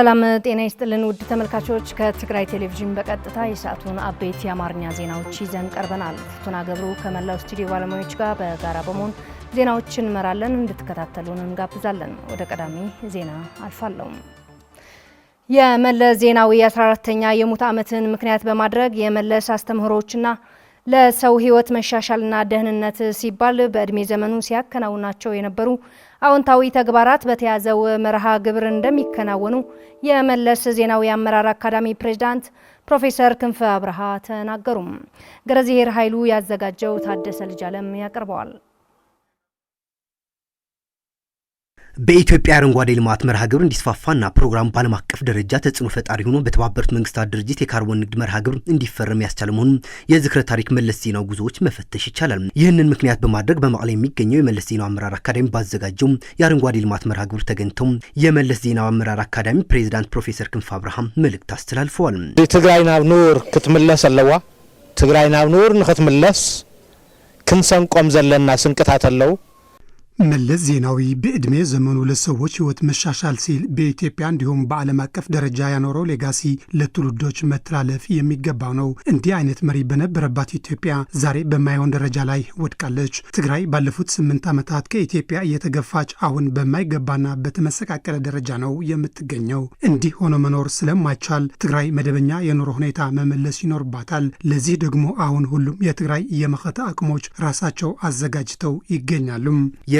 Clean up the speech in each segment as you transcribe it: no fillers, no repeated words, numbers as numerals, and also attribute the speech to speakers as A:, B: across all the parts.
A: ሰላም ጤና ይስጥልን ውድ ተመልካቾች ከትግራይ ቴሌቪዥን በቀጥታ የሰዓቱን አበይት የአማርኛ ዜናዎች ይዘን ቀርበናል። ፍቱና ገብሩ ከመላው ስቱዲዮ ባለሙያዎች ጋር በጋራ በመሆን ዜናዎችን እንመራለን። እንድትከታተሉን እንጋብዛለን። ወደ ቀዳሚ ዜና አልፋለሁ። የመለስ ዜናዊ 14ኛ የሙት ዓመትን ምክንያት በማድረግ የመለስ አስተምህሮዎችና ለሰው ህይወት መሻሻልና ደህንነት ሲባል በእድሜ ዘመኑ ሲያከናውናቸው የነበሩ አዎንታዊ ተግባራት በተያዘው መርሃ ግብር እንደሚከናወኑ የመለስ ዜናዊ አመራር አካዳሚ ፕሬዝዳንት ፕሮፌሰር ክንፈ አብርሃ ተናገሩ። ገረዚሄር ኃይሉ ያዘጋጀው ታደሰ ልጅ ዓለም ያቀርበዋል።
B: በኢትዮጵያ አረንጓዴ ልማት መርሃ ግብር እንዲስፋፋና ፕሮግራሙ በዓለም አቀፍ ደረጃ ተጽዕኖ ፈጣሪ ሆኖ በተባበሩት መንግስታት ድርጅት የካርቦን ንግድ መርሃ ግብር እንዲፈረም ያስቻለ መሆኑን የዝክረ ታሪክ መለስ ዜናዊ ጉዞዎች መፈተሽ ይቻላል። ይህንን ምክንያት በማድረግ በመቀሌ የሚገኘው የመለስ ዜናዊ አመራር አካዳሚ ባዘጋጀው የአረንጓዴ ልማት መርሃ ግብር ተገኝተው የመለስ ዜናዊ አመራር አካዳሚ ፕሬዝዳንት ፕሮፌሰር ክንፈ አብርሃ መልእክት አስተላልፈዋል።
C: ትግራይ ናብ ኑር ክትምለስ ኣለዋ ትግራይ ናብ ኑር ንክትምለስ ክንሰንቆም ዘለና ስንቅታት ኣለው።
D: መለስ ዜናዊ በእድሜ ዘመኑ ለሰዎች ህይወት መሻሻል ሲል በኢትዮጵያ እንዲሁም በዓለም አቀፍ ደረጃ ያኖረው ሌጋሲ ለትውልዶች መተላለፍ የሚገባው ነው። እንዲህ አይነት መሪ በነበረባት ኢትዮጵያ ዛሬ በማይሆን ደረጃ ላይ ወድቃለች። ትግራይ ባለፉት 8 ዓመታት ከኢትዮጵያ እየተገፋች አሁን በማይገባና በተመሰቃቀለ ደረጃ ነው የምትገኘው። እንዲህ ሆኖ መኖር ስለማይቻል ትግራይ መደበኛ የኑሮ ሁኔታ መመለስ ይኖርባታል። ለዚህ ደግሞ አሁን ሁሉም የትግራይ የመኸታ አቅሞች ራሳቸው አዘጋጅተው ይገኛሉ።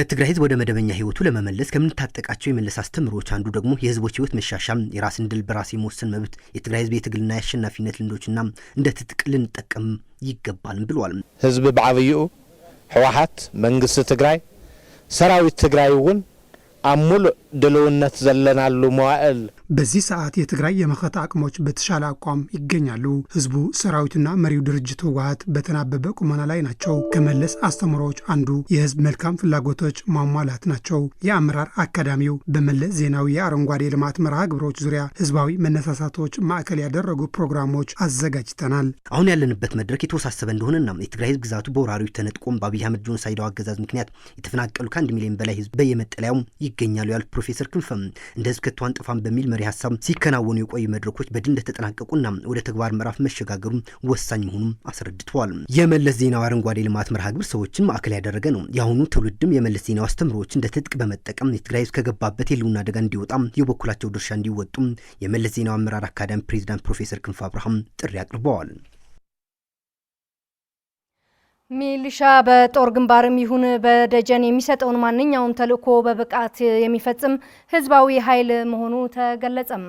B: የትግራይ ህዝብ ወደ መደበኛ ህይወቱ ለመመለስ ከምንታጠቃቸው የመለስ አስተምህሮች አንዱ ደግሞ የህዝቦች ህይወት መሻሻል፣ የራስን ድል በራስ የመወሰን መብት፣ የትግራይ ህዝብ የትግልና የአሸናፊነት ልምዶችና እንደ ትጥቅ ልንጠቀም ይገባል ብለዋል።
C: ህዝብ በዓብይኡ ህወሓት መንግስት ትግራይ ሰራዊት ትግራይ እውን አሙሉ ድልውነት ዘለናሉ መዋዕል
D: በዚህ ሰዓት የትግራይ የመኸታ አቅሞች በተሻለ አቋም ይገኛሉ። ህዝቡ ሰራዊትና መሪው ድርጅቱ ህወሓት በተናበበ ቁመና ላይ ናቸው። ከመለስ አስተምህሮዎች አንዱ የህዝብ መልካም ፍላጎቶች ማሟላት ናቸው። የአመራር አካዳሚው በመለስ ዜናዊ የአረንጓዴ ልማት መርሃ ግብሮች ዙሪያ ህዝባዊ መነሳሳቶች ማዕከል ያደረጉ ፕሮግራሞች አዘጋጅተናል።
B: አሁን ያለንበት መድረክ የተወሳሰበ እንደሆነና የትግራይ ህዝብ ግዛቱ በወራሪዎች ተነጥቆም በአብይ አህመድ ጆኖሳይዳዊ አገዛዝ ምክንያት የተፈናቀሉ ከ1 ሚሊዮን በላይ ህዝብ በየመጠለያው ይገኛሉ ያሉት ፕሮፌሰር ክንፈም እንደ ህዝብ ከተዋን ጥፋም በሚል መሪ ሀሳብ ሲከናወኑ የቆዩ መድረኮች በድል እንደተጠናቀቁና ወደ ተግባር ምዕራፍ መሸጋገሩ ወሳኝ መሆኑን አስረድተዋል። የመለስ ዜናዊ አረንጓዴ ልማት መርሃ ግብር ሰዎችን ማዕከል ያደረገ ነው። የአሁኑ ትውልድም የመለስ ዜናዊ አስተምህሮዎች እንደ ትጥቅ በመጠቀም የትግራይ ህዝብ ከገባበት የህልውና አደጋ እንዲወጣ የበኩላቸው ድርሻ እንዲወጡ የመለስ ዜናዊ አመራር አካዳሚ ፕሬዝዳንት ፕሮፌሰር ክንፈ አብርሃ ጥሪ አቅርበዋል።
A: ሚሊሻ በጦር ግንባርም ይሁን በደጀን የሚሰጠውን ማንኛውም ተልእኮ በብቃት የሚፈጽም ህዝባዊ ኃይል መሆኑ ተገለጸም።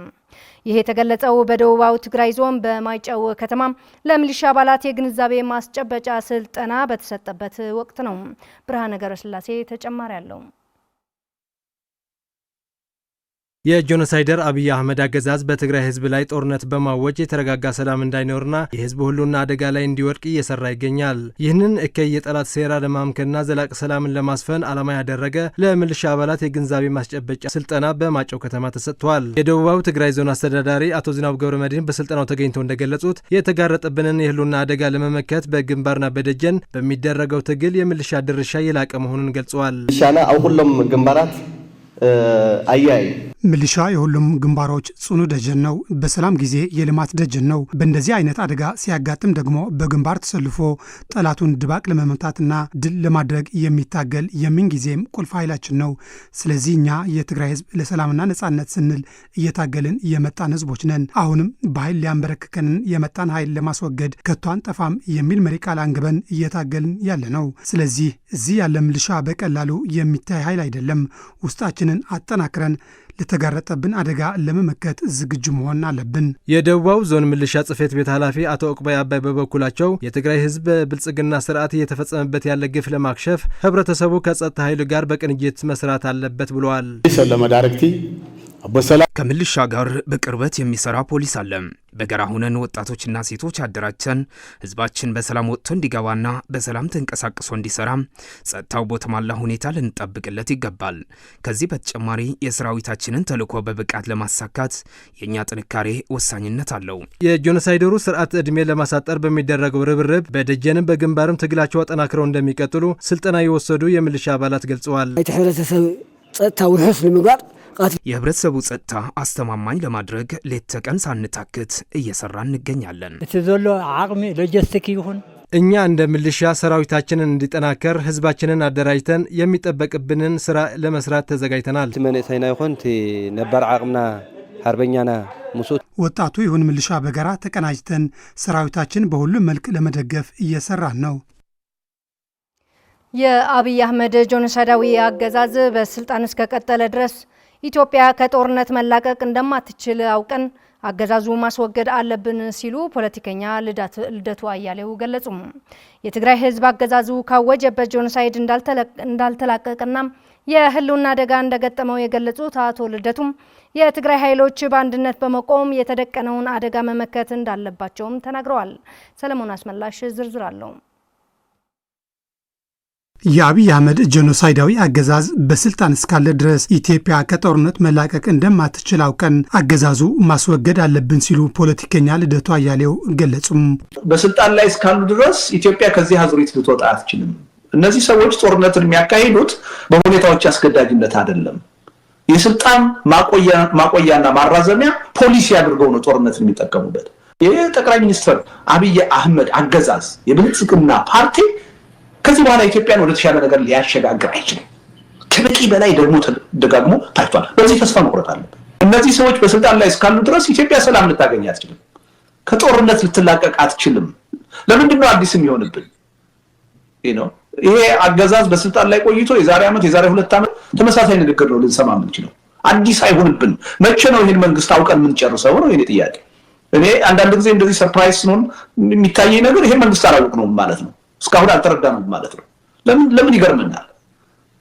A: ይሄ የተገለጸው በደቡባዊ ትግራይ ዞን በማይጨው ከተማ ለሚሊሻ አባላት የግንዛቤ ማስጨበጫ ስልጠና በተሰጠበት ወቅት ነው። ብርሃነ ገብረስላሴ ተጨማሪ አለው።
E: የጆኖሳይደር አብይ አህመድ አገዛዝ በትግራይ ህዝብ ላይ ጦርነት በማወጅ የተረጋጋ ሰላም እንዳይኖርና የህዝብ ሁሉና አደጋ ላይ እንዲወድቅ እየሰራ ይገኛል። ይህንን እከይ የጠላት ሴራ ለማምከንና ዘላቂ ሰላምን ለማስፈን ዓላማ ያደረገ ለሚሊሻ አባላት የግንዛቤ ማስጨበጫ ስልጠና በማይጨው ከተማ ተሰጥቷል። የደቡባዊ ትግራይ ዞን አስተዳዳሪ አቶ ዝናቡ ገብረመድህን በስልጠናው ተገኝተው እንደገለጹት የተጋረጠብንን የህልውና አደጋ ለመመከት በግንባርና በደጀን በሚደረገው ትግል የሚሊሻ ድርሻ የላቀ መሆኑን ገልጸዋል።
F: ሚሊሻና አው ሁሉም ግንባራት አያይ
D: ሚሊሻ የሁሉም ግንባሮች ጽኑ ደጀን ነው። በሰላም ጊዜ የልማት ደጀን ነው። በእንደዚህ አይነት አደጋ ሲያጋጥም ደግሞ በግንባር ተሰልፎ ጠላቱን ድባቅ ለመመታትና ድል ለማድረግ የሚታገል የምንጊዜም ቁልፍ ኃይላችን ነው። ስለዚህ እኛ የትግራይ ህዝብ ለሰላምና ነጻነት ስንል እየታገልን የመጣን ህዝቦች ነን። አሁንም በኃይል ሊያንበረክከንን የመጣን ኃይል ለማስወገድ ከቶ አንጠፋም የሚል መሪ ቃል አንግበን እየታገልን ያለ ነው። ስለዚህ እዚህ ያለ ሚሊሻ በቀላሉ የሚታይ ኃይል አይደለም። ውስጣችንን አጠናክረን ለተጋረጠብን አደጋ ለመመከት ዝግጁ መሆን አለብን።
E: የደቡባው ዞን ሚሊሻ ጽሕፈት ቤት ኃላፊ አቶ ኦቅባይ አባይ በበኩላቸው የትግራይ ህዝብ ብልጽግና ስርዓት እየተፈጸመበት ያለ ግፍ ለማክሸፍ ህብረተሰቡ ከጸጥታ ኃይሉ ጋር በቅንጅት መስራት አለበት ብለዋል።
F: ሰላም ዳይሬክቲ
G: ከሚሊሻ ጋር በቅርበት የሚሰራ ፖሊስ አለ። በጋራ ሆነን ወጣቶችና ሴቶች አደራጅተን ህዝባችን በሰላም ወጥቶ እንዲገባና በሰላም ተንቀሳቅሶ እንዲሰራ ጸጥታው በተሟላ ሁኔታ ልንጠብቅለት ይገባል። ከዚህ በተጨማሪ የሰራዊታችንን ተልዕኮ በብቃት ለማሳካት የኛ ጥንካሬ ወሳኝነት አለው።
E: የጆኖሳይደሩ ስርዓት እድሜ ለማሳጠር በሚደረገው ርብርብ በደጀንም በግንባርም ትግላቸው አጠናክረው እንደሚቀጥሉ ስልጠና የወሰዱ የሚሊሻ አባላት ገልጸዋል።
H: ጸጥታ ውህስ ንምግባር
G: የህብረተሰቡ ጸጥታ አስተማማኝ ለማድረግ ሌት ተቀን ሳንታክት እየሰራን እንገኛለን።
H: እቲ ዘሎ አቅሚ ሎጂስቲክ ይሁን
E: እኛ እንደ ሚሊሻ ሰራዊታችንን እንዲጠናከር ህዝባችንን አደራጅተን የሚጠበቅብንን ስራ ለመስራት ተዘጋጅተናል።
F: መንእሰይና ይኹን ነባር አቅምና አርበኛና ሙሱት
D: ወጣቱ ይሁን ሚሊሻ በጋራ ተቀናጅተን ሰራዊታችን በሁሉም መልክ ለመደገፍ እየሰራን ነው።
A: የአብይ አህመድ ጆኖሳይዳዊ አገዛዝ በስልጣን እስከቀጠለ ድረስ ኢትዮጵያ ከጦርነት መላቀቅ እንደማትችል አውቀን አገዛዙ ማስወገድ አለብን ሲሉ ፖለቲከኛ ልደቱ አያሌው ገለጹ። የትግራይ ህዝብ አገዛዙ ካወጀበት ጆኖሳይድ እንዳልተላቀቀና የህልውና አደጋ እንደገጠመው የገለጹት አቶ ልደቱም የትግራይ ኃይሎች በአንድነት በመቆም የተደቀነውን አደጋ መመከት እንዳለባቸውም ተናግረዋል። ሰለሞን አስመላሽ ዝርዝር አለው።
D: የአብይ አህመድ ጄኖሳይዳዊ አገዛዝ በስልጣን እስካለ ድረስ ኢትዮጵያ ከጦርነት መላቀቅ እንደማትችል አውቀን አገዛዙ ማስወገድ አለብን ሲሉ ፖለቲከኛ ልደቱ አያሌው ገለጹም።
I: በስልጣን ላይ እስካሉ ድረስ ኢትዮጵያ ከዚህ አዙሪት ልትወጣ አትችልም። እነዚህ ሰዎች ጦርነትን የሚያካሂዱት በሁኔታዎች አስገዳጅነት አይደለም። የስልጣን ማቆያና ማራዘሚያ ፖሊሲ አድርገው ነው ጦርነትን የሚጠቀሙበት። የጠቅላይ ሚኒስትር አብይ አህመድ አገዛዝ የብልጽግና ፓርቲ ከዚህ በኋላ ኢትዮጵያን ወደ ተሻለ ነገር ሊያሸጋግር አይችልም። ከበቂ በላይ ደግሞ ተደጋግሞ ታይቷል። በዚህ ተስፋ መቁረጥ አለብን። እነዚህ ሰዎች በስልጣን ላይ እስካሉ ድረስ ኢትዮጵያ ሰላም ልታገኝ አትችልም። ከጦርነት ልትላቀቅ አትችልም። ለምንድን ነው አዲስ የሚሆንብን? ይሄ አገዛዝ በስልጣን ላይ ቆይቶ የዛሬ ዓመት የዛሬ 2 ዓመት ተመሳሳይ ንግግር ነው ልንሰማ የምንችለው። አዲስ አይሆንብን። መቼ ነው ይሄን መንግስት አውቀን የምንጨርሰው ነው የኔ ጥያቄ። እኔ አንዳንድ ጊዜ እንደዚህ ሰርፕራይዝ ነው የሚታየኝ ነገር ይሄ መንግስት አላውቅ ነው ማለት ነው። እስካሁን አልተረዳንም ማለት ነው። ለምን ይገርምናል?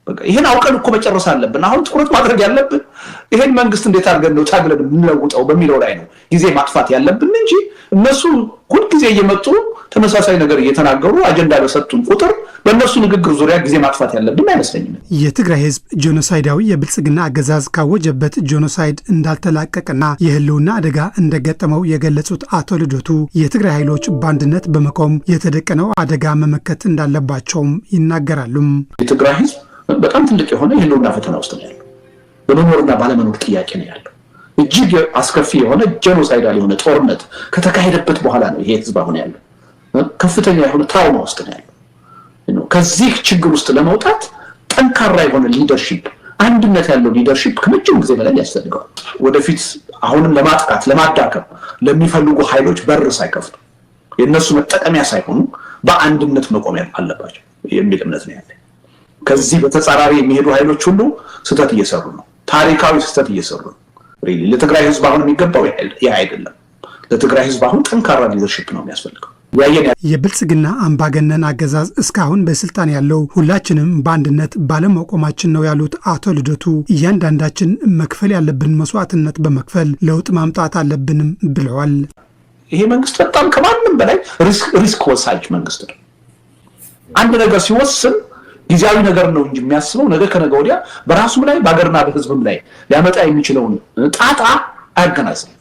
I: በቃ ይሄን አውቀን እኮ መጨረስ አለብን። አሁን ትኩረት ማድረግ ያለብን ይሄን መንግስት እንዴት አድርገን ነው ታግለን የምንለውጠው በሚለው ላይ ነው ጊዜ ማጥፋት ያለብን እንጂ እነሱ ሁሉ ጊዜ እየመጡ ተመሳሳይ ነገር እየተናገሩ አጀንዳ በሰጡን ቁጥር በእነሱ ንግግር ዙሪያ ጊዜ ማጥፋት ያለብን አይመስለኝም።
D: የትግራይ ህዝብ ጄኖሳይዳዊ የብልጽግና አገዛዝ ካወጀበት ጄኖሳይድ እንዳልተላቀቀና የህልውና አደጋ እንደገጠመው የገለጹት አቶ ልደቱ የትግራይ ኃይሎች በአንድነት በመቆም የተደቀነው አደጋ መመከት እንዳለባቸውም ይናገራሉ።
I: የትግራይ ህዝብ በጣም ትልቅ የሆነ የህልውና ፈተና ውስጥ ነው ያለው። በመኖርና ባለመኖር ጥያቄ ነው ያለው። እጅግ አስከፊ የሆነ ጄኖሳይዳል የሆነ ጦርነት ከተካሄደበት በኋላ ነው ይሄ ህዝብ አሁን ያለው። ከፍተኛ የሆነ ትራውማ ውስጥ ነው ያለው። ከዚህ ችግር ውስጥ ለመውጣት ጠንካራ የሆነ ሊደርሺፕ፣ አንድነት ያለው ሊደርሺፕ ከመቼም ጊዜ በላይ ያስፈልጋል። ወደፊት አሁንም ለማጥቃት ለማዳከም ለሚፈልጉ ኃይሎች በር ሳይከፍቱ የነሱ መጠቀሚያ ሳይሆኑ በአንድነት መቆም አለባቸው የሚል እምነት ነው ያለኝ። ከዚህ በተጻራሪ የሚሄዱ ኃይሎች ሁሉ ስህተት እየሰሩ ነው። ታሪካዊ ስህተት እየሰሩ ነው። ለትግራይ ህዝብ አሁን የሚገባው ይሄ አይደለም። ለትግራይ ህዝብ አሁን ጠንካራ ሊደርሺፕ ነው የሚያስፈልገው።
D: የብልጽግና አምባገነን አገዛዝ እስካሁን በስልጣን ያለው ሁላችንም በአንድነት ባለመቆማችን ነው ያሉት አቶ ልደቱ እያንዳንዳችን መክፈል ያለብን መስዋዕትነት በመክፈል ለውጥ ማምጣት አለብንም ብለዋል።
I: ይሄ መንግስት በጣም ከማንም በላይ ሪስክ ወሳጅ መንግስት ነው። አንድ ነገር ሲወስን ጊዜያዊ ነገር ነው እንጂ የሚያስበው ነገ ከነገ ወዲያ በራሱም ላይ በአገርና በህዝብም ላይ ሊያመጣ የሚችለውን ጣጣ አያገናዝብም፣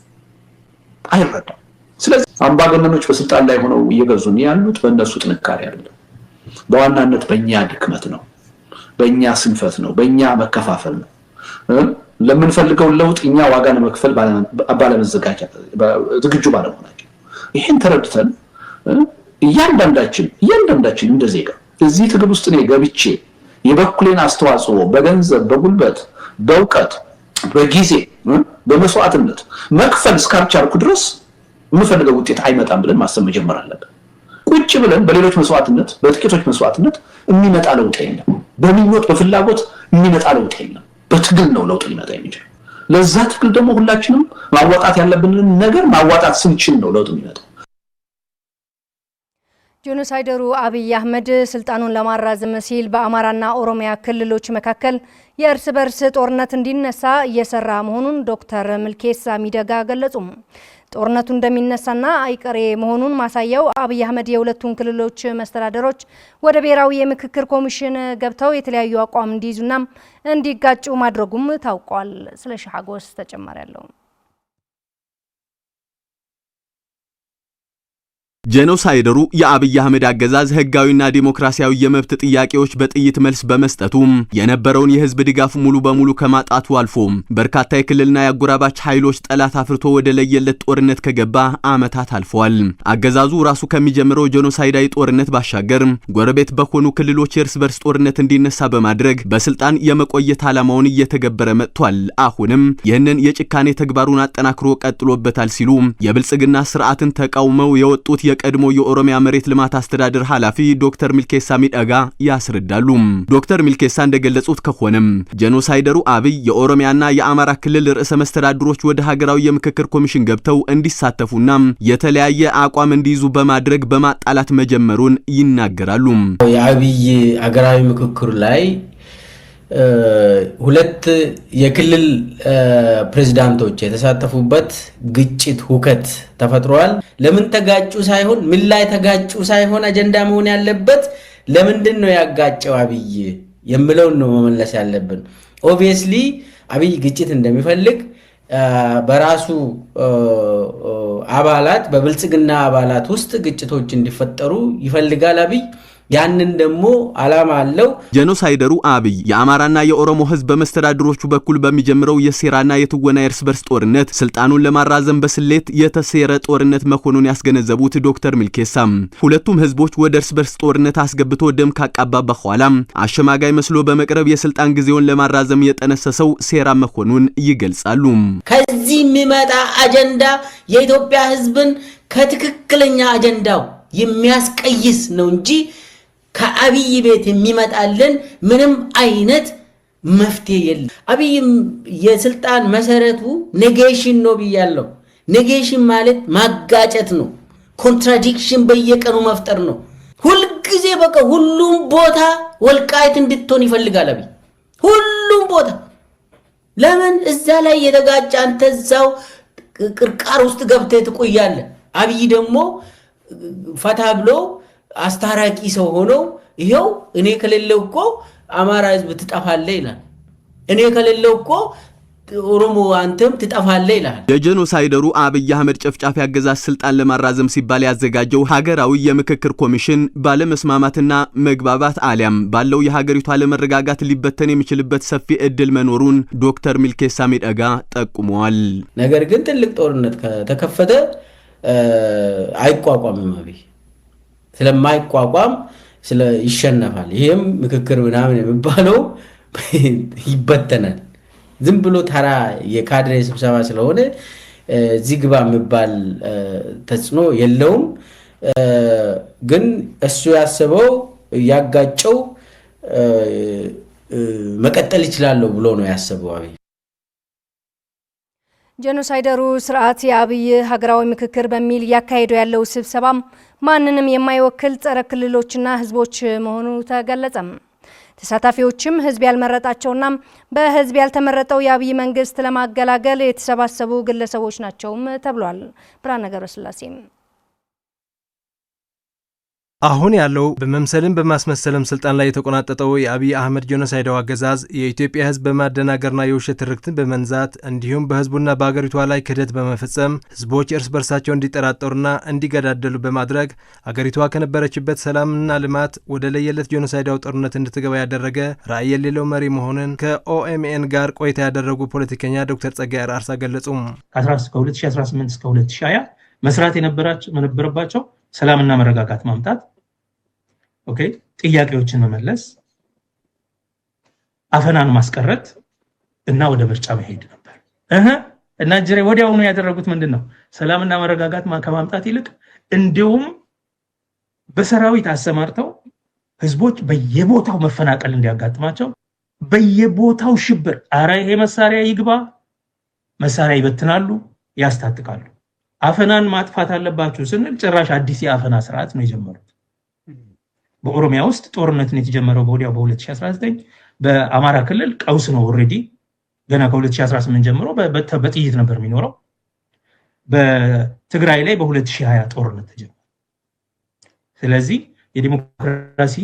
I: አይረዳም። ስለዚህ አምባገነኖች በስልጣን ላይ ሆነው እየገዙን ያሉት በእነሱ ጥንካሬ አይደለም፣ በዋናነት በእኛ ድክመት ነው፣ በእኛ ስንፈት ነው፣ በእኛ መከፋፈል ነው። ለምንፈልገው ለውጥ እኛ ዋጋ ለመክፈል ባለመዘጋጀት ዝግጁ ባለመሆናችን ይሄን ተረድተን እያንዳንዳችን እንደ ዜጋ እዚህ ትግል ውስጥ ነው ገብቼ የበኩሌን አስተዋጽኦ በገንዘብ፣ በጉልበት፣ በእውቀት፣ በጊዜ፣ በመስዋዕትነት መክፈል እስካልቻልኩ ድረስ የምፈልገው ውጤት አይመጣም ብለን ማሰብ መጀመር አለብን። ቁጭ ብለን በሌሎች መስዋዕትነት፣ በጥቂቶች መስዋዕትነት የሚመጣ ለውጥ የለም። በምኞት በፍላጎት የሚመጣ ለውጥ የለም። በትግል ነው ለውጥ ሊመጣ የሚችለው። ለዛ ትግል ደግሞ ሁላችንም ማዋጣት ያለብንን ነገር ማዋጣት ስንችል ነው ለውጥ የሚመጣው።
A: ጄኖሳይደሩ አብይ አህመድ ስልጣኑን ለማራዘም ሲል በአማራና ኦሮሚያ ክልሎች መካከል የእርስ በርስ ጦርነት እንዲነሳ እየሰራ መሆኑን ዶክተር ምልኬሳ ሚደጋ ገለጹ። ጦርነቱ እንደሚነሳና አይቀሬ መሆኑን ማሳያው አብይ አህመድ የሁለቱን ክልሎች መስተዳደሮች ወደ ብሔራዊ የምክክር ኮሚሽን ገብተው የተለያዩ አቋም እንዲይዙና እንዲጋጩ ማድረጉም ታውቋል። ስለ ሻጎስ ተጨማሪ ያለው
J: ጄኖሳይደሩ የአብይ አህመድ አገዛዝ ህጋዊና ዲሞክራሲያዊ የመብት ጥያቄዎች በጥይት መልስ በመስጠቱ የነበረውን የህዝብ ድጋፍ ሙሉ በሙሉ ከማጣቱ አልፎ በርካታ የክልልና የአጎራባች ኃይሎች ጠላት አፍርቶ ወደ ለየለት ጦርነት ከገባ ዓመታት አልፈዋል። አገዛዙ ራሱ ከሚጀምረው ጄኖሳይዳዊ ጦርነት ባሻገር ጎረቤት በሆኑ ክልሎች የእርስ በርስ ጦርነት እንዲነሳ በማድረግ በስልጣን የመቆየት ዓላማውን እየተገበረ መጥቷል። አሁንም ይህንን የጭካኔ ተግባሩን አጠናክሮ ቀጥሎበታል ሲሉ የብልጽግና ስርዓትን ተቃውመው የወጡት የቀድሞ የኦሮሚያ መሬት ልማት አስተዳደር ኃላፊ ዶክተር ሚልኬሳ ሚደጋ ያስረዳሉ። ዶክተር ሚልኬሳ እንደገለጹት ከሆነም ጄኖሳይደሩ አብይ የኦሮሚያና የአማራ ክልል ርዕሰ መስተዳድሮች ወደ ሀገራዊ የምክክር ኮሚሽን ገብተው እንዲሳተፉና የተለያየ አቋም እንዲይዙ በማድረግ በማጣላት መጀመሩን ይናገራሉ።
K: የአብይ ሀገራዊ ምክክር ላይ ሁለት የክልል ፕሬዝዳንቶች የተሳተፉበት ግጭት ሁከት ተፈጥሯል። ለምን ተጋጩ ሳይሆን ምን ላይ ተጋጩ ሳይሆን አጀንዳ መሆን ያለበት ለምንድን ነው ያጋጨው አብይ የሚለውን ነው መመለስ ያለብን። ኦብቪየስሊ አብይ ግጭት እንደሚፈልግ በራሱ አባላት በብልጽግና አባላት ውስጥ ግጭቶች እንዲፈጠሩ ይፈልጋል አብይ። ያንን ደግሞ ዓላማ አለው።
J: ጄኖሳይደሩ አብይ የአማራና የኦሮሞ ህዝብ በመስተዳድሮቹ በኩል በሚጀምረው የሴራና የትወና የእርስ በርስ ጦርነት ስልጣኑን ለማራዘም በስሌት የተሴረ ጦርነት መሆኑን ያስገነዘቡት ዶክተር ሚልኬሳ ሁለቱም ህዝቦች ወደ እርስ በርስ ጦርነት አስገብቶ ደም ካቃባ በኋላ አሸማጋይ መስሎ በመቅረብ የስልጣን ጊዜውን ለማራዘም የጠነሰሰው ሴራ መሆኑን ይገልጻሉ።
K: ከዚህ የሚመጣ አጀንዳ የኢትዮጵያ ህዝብን ከትክክለኛ አጀንዳው የሚያስቀይስ ነው እንጂ ከአብይ ቤት የሚመጣልን ምንም አይነት መፍትሄ የለም። አብይ የስልጣን መሰረቱ ኔጌሽን ነው ብያለሁ። ኔጌሽን ማለት ማጋጨት ነው። ኮንትራዲክሽን በየቀኑ መፍጠር ነው። ሁልጊዜ በቃ ሁሉም ቦታ ወልቃይት እንድትሆን ይፈልጋል አብይ። ሁሉም ቦታ ለምን እዛ ላይ የተጋጨ አንተ እዛው ቅርቃር ውስጥ ገብተህ ትቆያለህ። አብይ ደግሞ ፈታ ብሎ አስታራቂ ሰው ሆኖ ይሄው እኔ ከሌለው እኮ አማራ ህዝብ ትጠፋለህ ይላል። እኔ ከሌለው እኮ ኦሮሞ አንተም ትጠፋለህ ይላል።
J: የጄኖሳይደሩ አብይ አህመድ ጨፍጫፊ አገዛዝ ስልጣን ለማራዘም ሲባል ያዘጋጀው ሀገራዊ የምክክር ኮሚሽን ባለመስማማትና መግባባት አሊያም ባለው የሀገሪቱ አለመረጋጋት ሊበተን የሚችልበት ሰፊ እድል መኖሩን ዶክተር ሚልኬሳ ሚደጋ ጠቁመዋል።
K: ነገር ግን ትልቅ ጦርነት ከተከፈተ አይቋቋምም አብይ ስለማይቋቋም ይሸነፋል። ይሄም ምክክር ምናምን የሚባለው ይበተናል። ዝም ብሎ ተራ የካድሬ ስብሰባ ስለሆነ ዚግባ የሚባል ተጽዕኖ የለውም። ግን እሱ ያሰበው ያጋጨው መቀጠል ይችላል ብሎ ነው ያሰበው አብይ።
A: ጄኖሳይደሩ ስርዓት የአብይ ሀገራዊ ምክክር በሚል ያካሄደው ያለው ስብሰባም ማንንም የማይወክል ጸረ ክልሎችና ህዝቦች መሆኑ ተገለጸም። ተሳታፊዎችም ህዝብ ያልመረጣቸውና በህዝብ ያልተመረጠው የአብይ መንግስት ለማገላገል የተሰባሰቡ ግለሰቦች ናቸውም ተብሏል። ብርሃነ ገብረስላሴ
E: አሁን ያለው በመምሰልም በማስመሰልም ስልጣን ላይ የተቆናጠጠው የአብይ አህመድ ጄኖሳይዳዊ አገዛዝ የኢትዮጵያ ህዝብ በማደናገርና የውሸት ትርክትን በመንዛት እንዲሁም በህዝቡና በአገሪቷ ላይ ክህደት በመፈጸም ህዝቦች እርስ በርሳቸው እንዲጠራጠሩና እንዲገዳደሉ በማድረግ አገሪቷ ከነበረችበት ሰላምና ልማት ወደ ለየለት ጄኖሳይዳዊ ጦርነት እንድትገባ ያደረገ ራዕይ የሌለው መሪ መሆኑን ከኦኤምኤን ጋር ቆይታ ያደረጉ ፖለቲከኛ ዶክተር ጸጋይ አርአርሳ ገለጹ።
L: ከ2018 እስከ 2020 መስራት የነበረባቸው ሰላምና መረጋጋት ማምጣት፣ ጥያቄዎችን መመለስ፣ አፈናን ማስቀረት እና ወደ ምርጫ መሄድ ነበር። እና ጅሬ ወዲያውኑ ያደረጉት ምንድነው? ሰላምና መረጋጋት ከማምጣት ይልቅ እንዲሁም በሰራዊት አሰማርተው ህዝቦች በየቦታው መፈናቀል እንዲያጋጥማቸው በየቦታው ሽብር፣ አረ ይሄ መሳሪያ ይግባ፣ መሳሪያ ይበትናሉ፣ ያስታጥቃሉ። አፈናን ማጥፋት አለባችሁ ስንል ጭራሽ አዲስ የአፈና ስርዓት ነው የጀመሩት። በኦሮሚያ ውስጥ ጦርነትን የተጀመረው በወዲያው በ2019 በአማራ ክልል ቀውስ ነው። ኦሬዲ ገና ከ2018 ጀምሮ በጥይት ነበር የሚኖረው። በትግራይ ላይ በ2020 ጦርነት ተጀመረ። ስለዚህ የዲሞክራሲ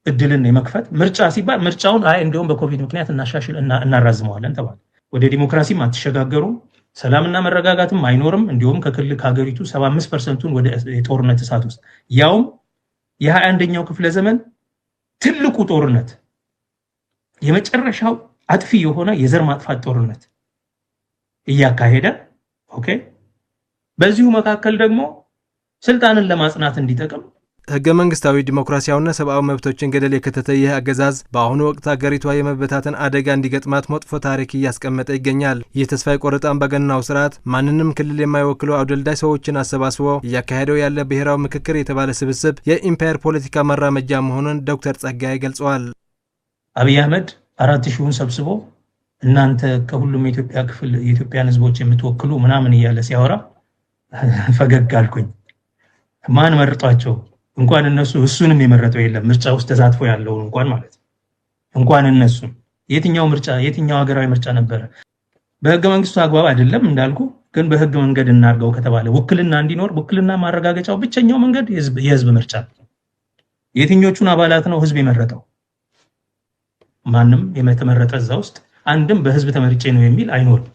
L: እድልን የመክፈት ምርጫ ሲባል ምርጫውን እንደውም በኮቪድ ምክንያት እናራዝመዋለን ተባለ። ወደ ዲሞክራሲም አትሸጋገሩም፣ ሰላምና መረጋጋትም አይኖርም። እንዲሁም ከሀገሪቱ 75%ን ወደ የጦርነት እሳት ውስጥ ያውም የ21ኛው ክፍለ ዘመን ትልቁ ጦርነት የመጨረሻው አጥፊ የሆነ የዘር ማጥፋት ጦርነት እያካሄደ ኦኬ። በዚሁ መካከል ደግሞ ስልጣንን ለማጽናት እንዲጠቅም
E: ህገ መንግስታዊ ዲሞክራሲያዊና ሰብአዊ መብቶችን ገደል የከተተ ይህ አገዛዝ በአሁኑ ወቅት ሀገሪቷ የመበታተን አደጋ እንዲገጥማት መጥፎ ታሪክ እያስቀመጠ ይገኛል። ይህ ተስፋ የቆረጠ አምባገነናዊ ስርዓት ማንንም ክልል የማይወክሉ አውደልዳይ ሰዎችን አሰባስቦ እያካሄደው ያለ ብሔራዊ ምክክር የተባለ ስብስብ የኢምፓየር ፖለቲካ መራመጃ መሆኑን ዶክተር ጸጋዬ ገልጸዋል።
L: አብይ አህመድ 4000ን ሰብስቦ እናንተ ከሁሉም የኢትዮጵያ ክፍል የኢትዮጵያን ህዝቦች የምትወክሉ ምናምን እያለ ሲያወራ ፈገግ አልኩኝ። ማን መርጧቸው? እንኳን እነሱ እሱንም የመረጠው የለም። ምርጫ ውስጥ ተሳትፎ ያለውን እንኳን ማለት ነው። እንኳን እነሱ የትኛው ሀገራዊ ምርጫ ነበረ? በህገ መንግስቱ አግባብ አይደለም እንዳልኩ፣ ግን በህግ መንገድ እናርገው ከተባለ ውክልና እንዲኖር ውክልና ማረጋገጫው ብቸኛው መንገድ የህዝብ ምርጫ። የትኞቹን አባላት ነው ህዝብ የመረጠው? ማንም የተመረጠ እዛ ውስጥ አንድም በህዝብ ተመርጬ ነው የሚል አይኖርም።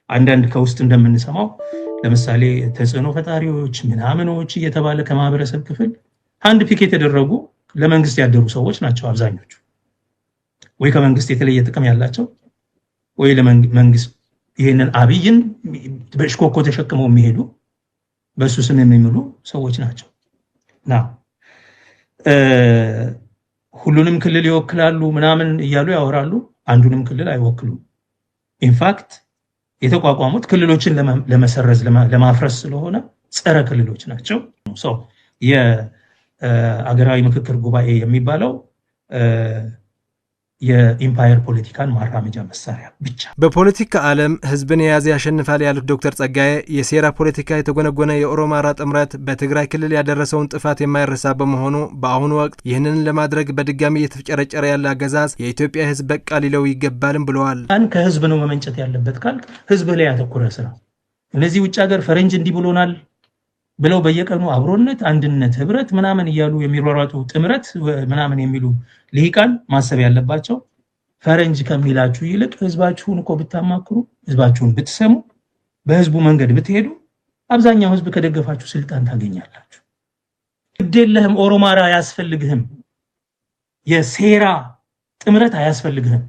L: አንዳንድ ከውስጥ እንደምንሰማው ለምሳሌ ተጽዕኖ ፈጣሪዎች ምናምኖች እየተባለ ከማህበረሰብ ክፍል አንድ ፒክ የተደረጉ ለመንግስት ያደሩ ሰዎች ናቸው አብዛኞቹ። ወይ ከመንግስት የተለየ ጥቅም ያላቸው ወይ ለመንግስት ይሄንን አብይን በሽኮኮ ተሸክመው የሚሄዱ በሱ ስም የሚምሉ ሰዎች ናቸው። ሁሉንም ክልል ይወክላሉ ምናምን እያሉ ያወራሉ። አንዱንም ክልል አይወክሉም። ኢንፋክት የተቋቋሙት ክልሎችን ለመሰረዝ ለማፍረስ ስለሆነ ጸረ ክልሎች ናቸው። የአገራዊ ምክክር ጉባኤ የሚባለው የኢምፓየር ፖለቲካን ማራመጃ መሳሪያ ብቻ።
E: በፖለቲካ ዓለም ህዝብን የያዘ ያሸንፋል ያሉት ዶክተር ጸጋዬ የሴራ ፖለቲካ የተጎነጎነ የኦሮማራ ጥምረት በትግራይ ክልል ያደረሰውን ጥፋት የማይረሳ በመሆኑ በአሁኑ ወቅት ይህንን ለማድረግ በድጋሚ እየተፍጨረጨረ ያለ አገዛዝ የኢትዮጵያ ህዝብ በቃ ሊለው ይገባልም ብለዋል።
L: ከህዝብ ነው መመንጨት ያለበት ካልክ ህዝብ ላይ ያተኮረ ስራ። እነዚህ ውጭ ሀገር ፈረንጅ እንዲህ ብሎናል ብለው በየቀኑ አብሮነት፣ አንድነት፣ ህብረት ምናምን እያሉ የሚሯሯጡ ጥምረት ምናምን የሚሉ ልሂቃን ማሰብ ያለባቸው ፈረንጅ ከሚላችሁ ይልቅ ህዝባችሁን እኮ ብታማክሩ፣ ህዝባችሁን ብትሰሙ፣ በህዝቡ መንገድ ብትሄዱ አብዛኛው ህዝብ ከደገፋችሁ ስልጣን ታገኛላችሁ። ግዴለህም። ኦሮማራ አያስፈልግህም። የሴራ ጥምረት አያስፈልግህም።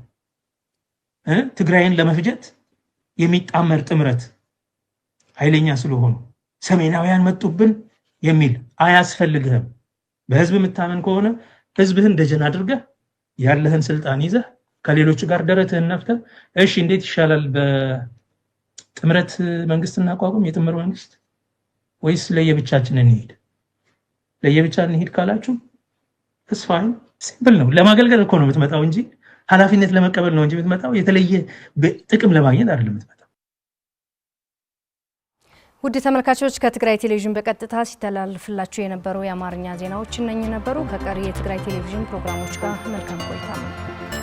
L: ትግራይን ለመፍጀት የሚጣመር ጥምረት ኃይለኛ ስለሆኑ ሰሜናውያን መጡብን የሚል አያስፈልግህም። በህዝብ የምታመን ከሆነ ህዝብህን ደጀን አድርገህ ያለህን ስልጣን ይዘህ ከሌሎች ጋር ደረትህን ነፍተህ እሺ እንዴት ይሻላል በጥምረት መንግስት እናቋቁም የጥምር መንግስት ወይስ ለየብቻችን እንሂድ? ለየብቻ እንሂድ ካላችሁ ተስፋዬ ሲምፕል ነው። ለማገልገል እኮ ነው የምትመጣው እንጂ ኃላፊነት ለመቀበል ነው እንጂ የምትመጣው የተለየ ጥቅም ለማግኘት አይደለም የምትመጣው።
A: ውድ ተመልካቾች ከትግራይ ቴሌቪዥን በቀጥታ ሲተላለፍላችሁ የነበሩ የአማርኛ ዜናዎች እነኚህ ነበሩ። ከቀሪ የትግራይ ቴሌቪዥን ፕሮግራሞች ጋር መልካም ቆይታ ነው።